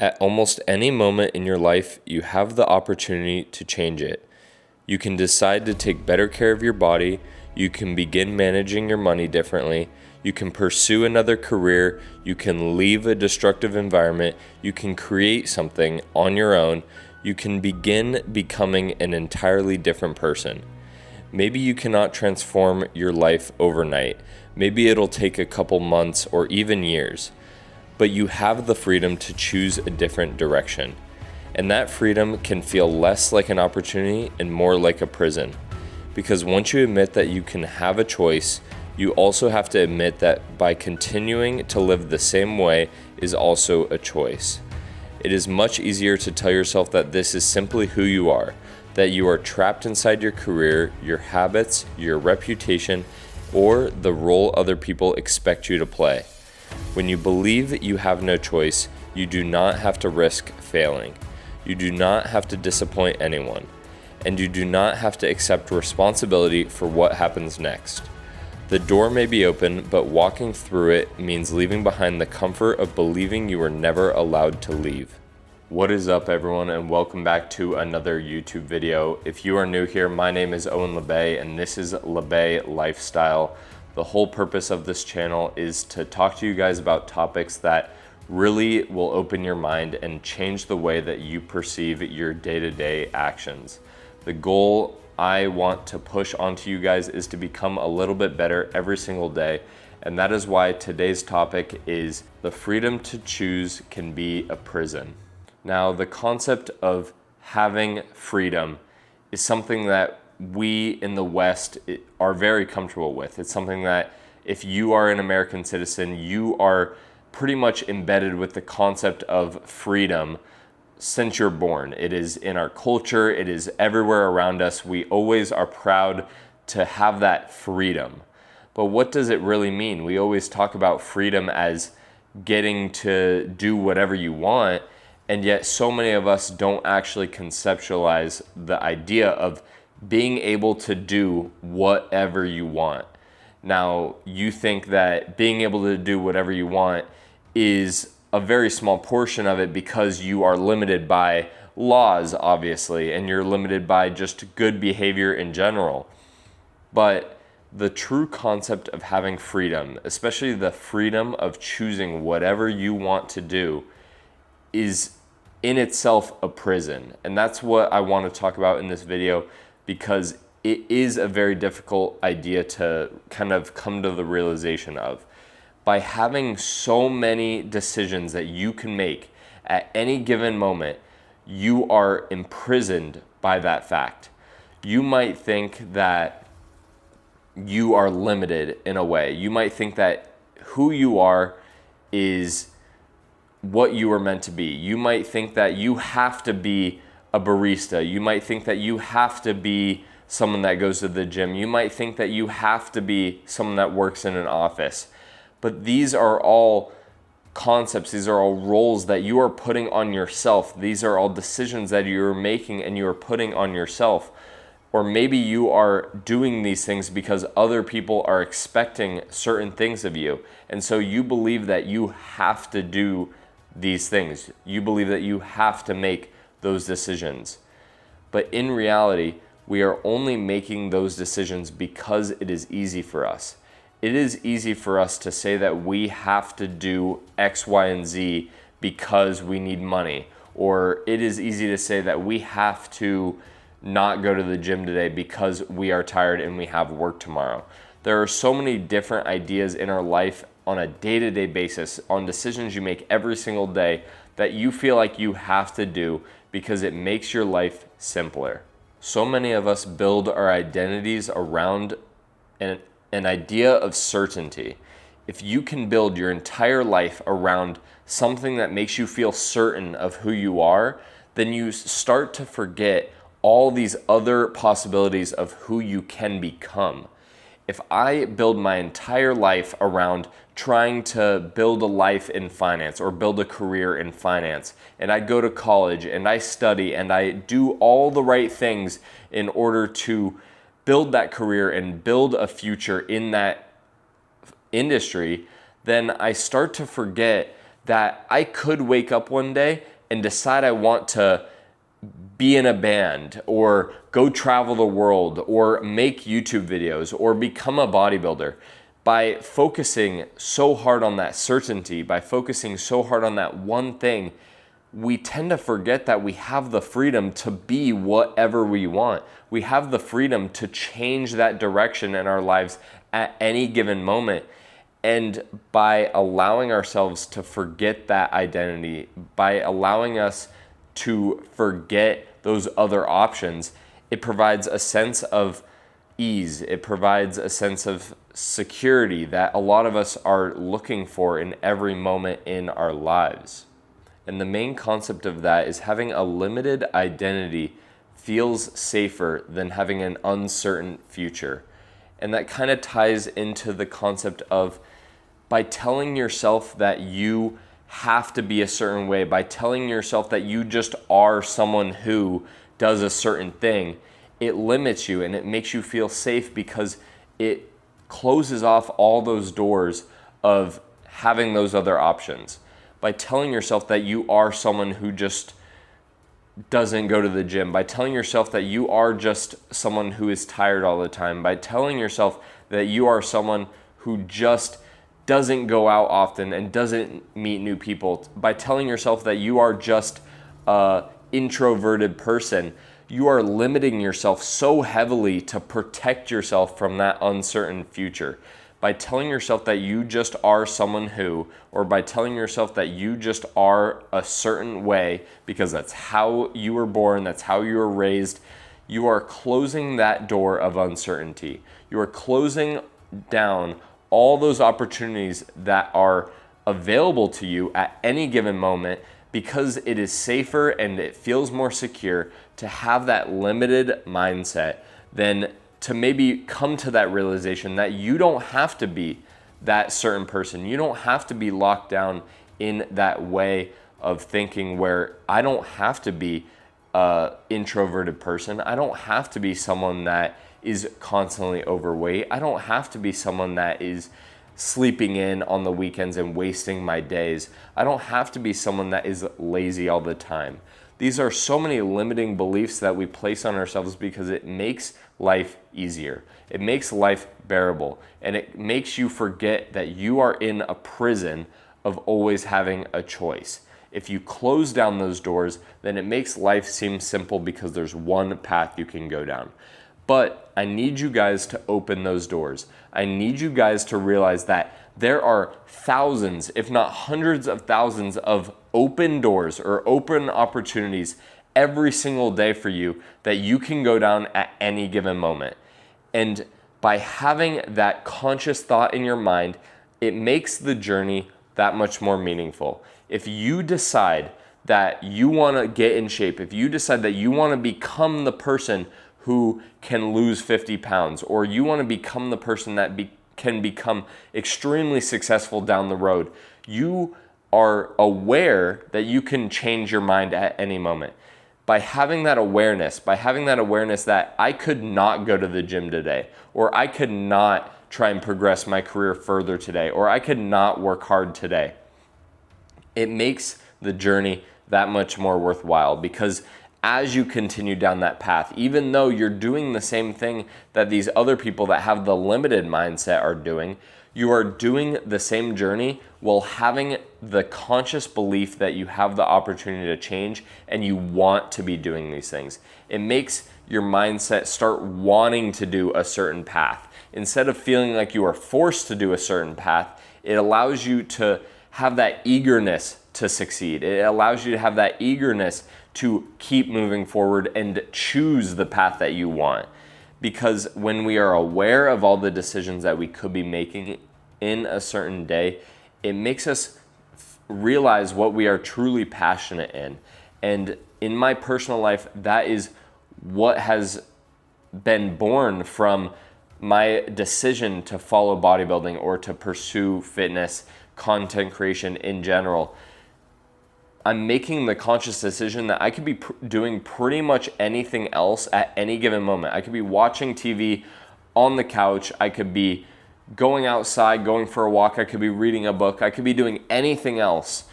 At almost any moment in your life, you have the opportunity to change it. You can decide to take better care of your body. You can begin managing your money differently. You can pursue another career. You can leave a destructive environment. You can create something on your own. You can begin becoming an entirely different person. Maybe you cannot transform your life overnight. Maybe it'll take a couple months or even years. But you have the freedom to choose a different direction. And that freedom can feel less like an opportunity and more like a prison. Because once you admit that you can have a choice, you also have to admit that by continuing to live the same way is also a choice. It is much easier to tell yourself that this is simply who you are, that you are trapped inside your career, your habits, your reputation, or the role other people expect you to play. When you believe you have no choice, you do not have to risk failing. You do not have to disappoint anyone. And you do not have to accept responsibility for what happens next. The door may be open, but walking through it means leaving behind the comfort of believing you were never allowed to leave. What is up, everyone, and welcome back to another YouTube video. If you are new here, my name is Labbe, and this is Labbe Lifestyle. The whole purpose of this channel is to talk to you guys about topics that really will open your mind and change the way that you perceive your day-to-day actions. The goal I want to push onto you guys is to become a little bit better every single day, and that is why today's topic is the freedom to choose can be a prison. Now, the concept of having freedom is something that we in the West are very comfortable with. It's something that if you are an American citizen, you are pretty much embedded with the concept of freedom since you're born. It is in our culture, it is everywhere around us. We always are proud to have that freedom. But what does it really mean? We always talk about freedom as getting to do whatever you want, and yet so many of us don't actually conceptualize the idea of being able to do whatever you want. Now, you think that being able to do whatever you want is a very small portion of it because you are limited by laws, obviously, and you're limited by just good behavior in general. But the true concept of having freedom, especially the freedom of choosing whatever you want to do, is in itself a prison. And that's what I want to talk about in this video, because it is a very difficult idea to kind of come to the realization of. By having so many decisions that you can make at any given moment, you are imprisoned by that fact. You might think that you are limited in a way. You might think that who you are is what you are meant to be. You might think that you have to be a barista. You might think that you have to be someone that goes to the gym. You might think that you have to be someone that works in an office. But these are all concepts, these are all roles that you are putting on yourself. These are all decisions that you're making and you are putting on yourself. Or maybe you are doing these things because other people are expecting certain things of you. And so you believe that you have to do these things. You believe that you have to make those decisions. But in reality, we are only making those decisions because it is easy for us. It is easy for us to say that we have to do X, Y, and Z because we need money. Or it is easy to say that we have to not go to the gym today because we are tired and we have work tomorrow. There are so many different ideas in our life on a day-to-day basis, on decisions you make every single day, that you feel like you have to do because it makes your life simpler. So many of us build our identities around an idea of certainty. If you can build your entire life around something that makes you feel certain of who you are, then you start to forget all these other possibilities of who you can become. If I build my entire life around trying to build a life in finance or build a career in finance, and I go to college and I study and I do all the right things in order to build that career and build a future in that industry, then I start to forget that I could wake up one day and decide I want to be in a band or go travel the world or make YouTube videos or become a bodybuilder. By focusing so hard on that certainty, by focusing so hard on that one thing, we tend to forget that we have the freedom to be whatever we want. We have the freedom to change that direction in our lives at any given moment. And by allowing ourselves to forget that identity, by allowing us to forget those other options, it provides a sense of ease. It provides a sense of security that a lot of us are looking for in every moment in our lives. And the main concept of that is having a limited identity feels safer than having an uncertain future. And that kind of ties into the concept of, by telling yourself that you have to be a certain way, by telling yourself that you just are someone who does a certain thing, it limits you and it makes you feel safe because it closes off all those doors of having those other options. By telling yourself that you are someone who just doesn't go to the gym, by telling yourself that you are just someone who is tired all the time, by telling yourself that you are someone who just doesn't go out often and doesn't meet new people, by telling yourself that you are just an introverted person, you are limiting yourself so heavily to protect yourself from that uncertain future. By telling yourself that you just are someone who, or by telling yourself that you just are a certain way because that's how you were born, that's how you were raised, you are closing that door of uncertainty. You are closing down all those opportunities that are available to you at any given moment because it is safer and it feels more secure to have that limited mindset than to maybe come to that realization that you don't have to be that certain person. You don't have to be locked down in that way of thinking where I don't have to be an introverted person. I don't have to be someone that is constantly overweight. I don't have to be someone that is sleeping in on the weekends and wasting my days. I don't have to be someone that is lazy all the time. These are so many limiting beliefs that we place on ourselves because it makes life easier. It makes life bearable. And it makes you forget that you are in a prison of always having a choice. If you close down those doors, then it makes life seem simple because there's one path you can go down. But I need you guys to open those doors. I need you guys to realize that there are thousands, if not hundreds of thousands of open doors or open opportunities every single day for you that you can go down at any given moment. And by having that conscious thought in your mind, it makes the journey that much more meaningful. If you decide that you want to get in shape, if you decide that you want to become the person who can lose 50 pounds, or you want to become the person that can become extremely successful down the road, you are aware that you can change your mind at any moment. By having that awareness that I could not go to the gym today, or I could not try and progress my career further today, or I could not work hard today, it makes the journey that much more worthwhile. Because as you continue down that path, even though you're doing the same thing that these other people that have the limited mindset are doing, you are doing the same journey while having the conscious belief that you have the opportunity to change and you want to be doing these things. It makes your mindset start wanting to do a certain path. Instead of feeling like you are forced to do a certain path, it allows you to have that eagerness to succeed. It allows you to have that eagerness to keep moving forward and choose the path that you want. Because when we are aware of all the decisions that we could be making in a certain day, it makes us realize what we are truly passionate in. And in my personal life, that is what has been born from my decision to follow bodybuilding or to pursue fitness, content creation in general. I'm making the conscious decision that I could be doing pretty much anything else at any given moment. I could be watching TV on the couch. I could be going outside, going for a walk. I could be reading a book. I could be doing anything else.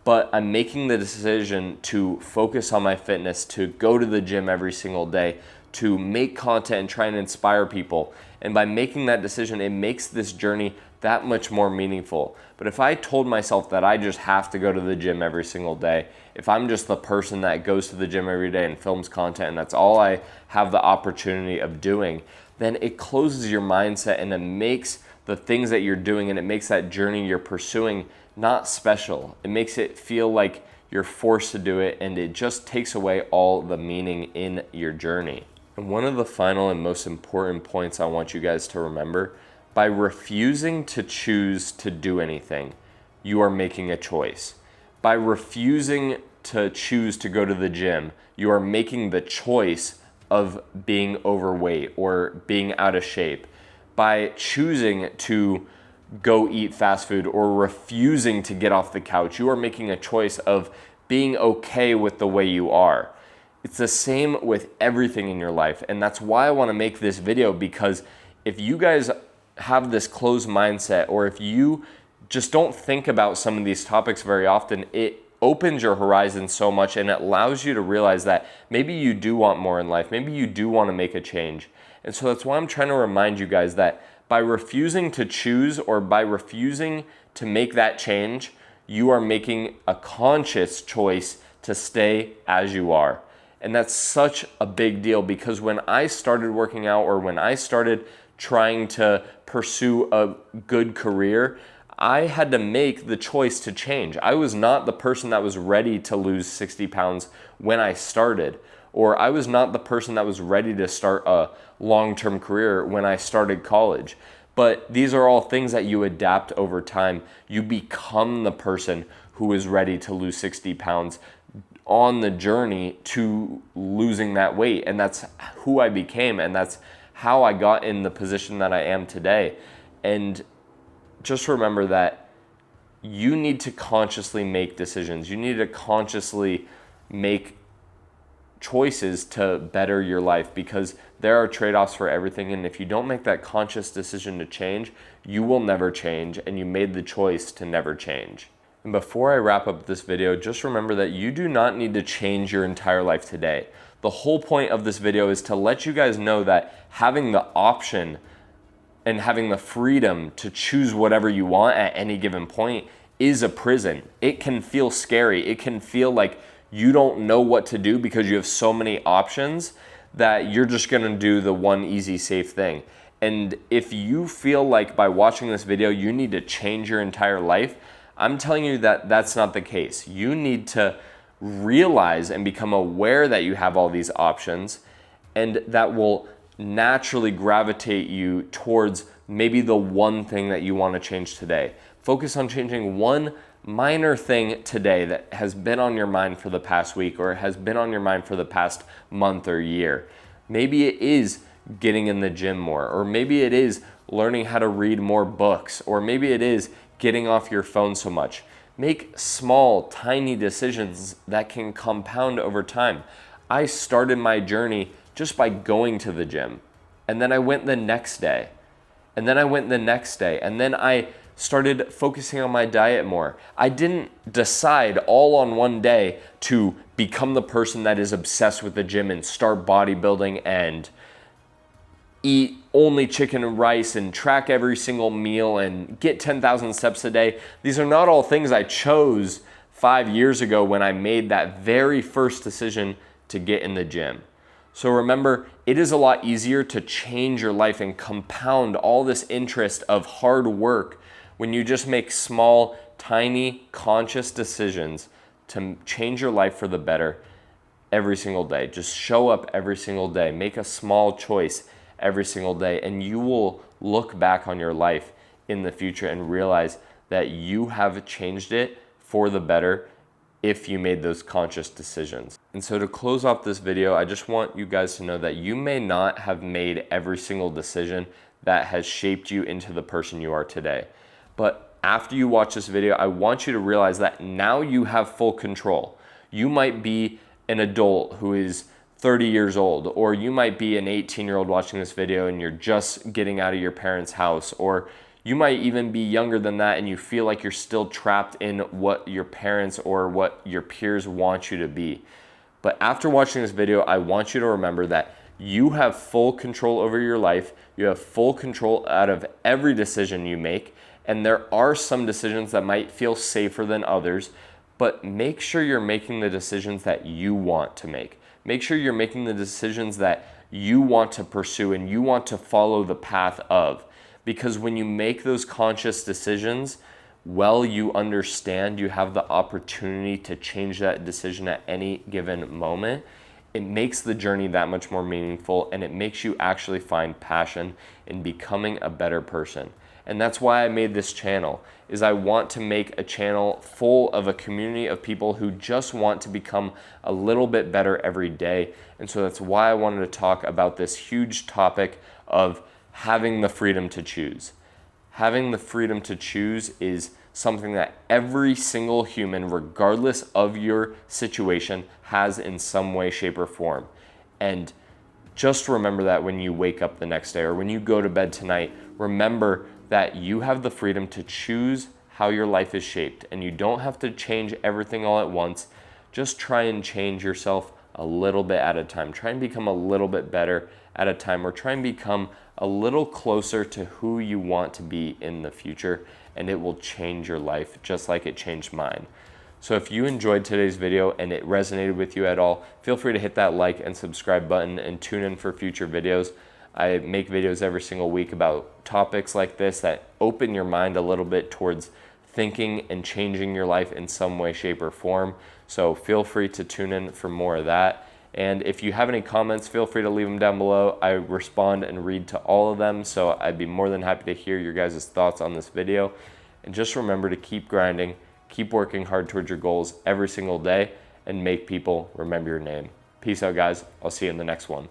but I'm making the decision to focus on my fitness, to go to the gym every single day, to make content and try and inspire people. And by making that decision, it makes this journey that much more meaningful. But if I told myself that I just have to go to the gym every single day, if I'm just the person that goes to the gym every day and films content and that's all I have the opportunity of doing, then it closes your mindset and it makes the things that you're doing and it makes that journey you're pursuing not special. It makes it feel like you're forced to do it, and it just takes away all the meaning in your journey. And one of the final and most important points I want you guys to remember, by refusing to choose to do anything, you are making a choice. By refusing to choose to go to the gym, you are making the choice of being overweight or being out of shape. By choosing to go eat fast food or refusing to get off the couch, you are making a choice of being okay with the way you are. It's the same with everything in your life. And that's why I want to make this video, because if you guys have this closed mindset, or if you just don't think about some of these topics very often, it opens your horizon so much and it allows you to realize that maybe you do want more in life. Maybe you do want to make a change. And so that's why I'm trying to remind you guys that by refusing to choose or by refusing to make that change, you are making a conscious choice to stay as you are. And that's such a big deal, because when I started working out, or when I started trying to pursue a good career, I had to make the choice to change. I was not the person that was ready to lose 60 pounds when I started, or I was not the person that was ready to start a long-term career when I started college. But these are all things that you adapt over time. You become the person who is ready to lose 60 pounds on the journey to losing that weight. And that's who I became, and that's how I got in the position that I am today. And just remember that you need to consciously make decisions. You need to consciously make choices to better your life, because there are trade-offs for everything. And if you don't make that conscious decision to change, you will never change, and you made the choice to never change. And before I wrap up this video, just remember that you do not need to change your entire life today. The whole point of this video is to let you guys know that having the option and having the freedom to choose whatever you want at any given point is a prison. It can feel scary. It can feel like you don't know what to do because you have so many options that you're just gonna do the one easy, safe thing. And if you feel like by watching this video, you need to change your entire life, I'm telling you that that's not the case. You need to realize and become aware that you have all these options, and that will naturally gravitate you towards maybe the one thing that you want to change today. Focus on changing one minor thing today that has been on your mind for the past week, or has been on your mind for the past month or year. Maybe it is getting in the gym more, or maybe it is learning how to read more books, or maybe it is getting off your phone so much. Make small, tiny decisions that can compound over time. I started my journey just by going to the gym, and then I went the next day, and then I went the next day, and then I started focusing on my diet more. I didn't decide all on one day to become the person that is obsessed with the gym and start bodybuilding and eat only chicken and rice and track every single meal and get 10,000 steps a day. These are not all things I chose 5 years ago when I made that very first decision to get in the gym. So remember, it is a lot easier to change your life and compound all this interest of hard work when you just make small, tiny, conscious decisions to change your life for the better every single day. Just show up every single day. Make a small choice every single day, and you will look back on your life in the future and realize that you have changed it for the better if you made those conscious decisions. And so to close off this video, I just want you guys to know that you may not have made every single decision that has shaped you into the person you are today. But after you watch this video, I want you to realize that now you have full control. You might be an adult who is 30 years old, or you might be an 18-year-old watching this video and you're just getting out of your parents' house, or You might even be younger than that and you feel like you're still trapped in what your parents or what your peers want you to be. But after watching this video, I want you to remember that you have full control over your life. You have full control out of every decision you make. And there are some decisions that might feel safer than others, but make sure you're making the decisions that you want to make. Make sure you're making the decisions that you want to pursue and you want to follow the path of. Because when you make those conscious decisions, well, you understand you have the opportunity to change that decision at any given moment. It makes the journey that much more meaningful, and it makes you actually find passion in becoming a better person. And that's why I made this channel, is I want to make a channel full of a community of people who just want to become a little bit better every day. And so that's why I wanted to talk about this huge topic of having the freedom to choose. Having the freedom to choose is something that every single human, regardless of your situation, has in some way, shape, or form. And just remember that when you wake up the next day or when you go to bed tonight, remember that you have the freedom to choose how your life is shaped. And you don't have to change everything all at once. Just try and change yourself a little bit at a time. Try and become a little bit better at a time, or try and become a little closer to who you want to be in the future, and it will change your life just like it changed mine. So if you enjoyed today's video and it resonated with you at all, feel free to hit that like and subscribe button and tune in for future videos. I make videos every single week about topics like this that open your mind a little bit towards thinking and changing your life in some way, shape, or form. So feel free to tune in for more of that. And if you have any comments, feel free to leave them down below. I respond and read to all of them, so I'd be more than happy to hear your guys' thoughts on this video. And just remember to keep grinding, keep working hard towards your goals every single day, and make people remember your name. Peace out, guys. I'll see you in the next one.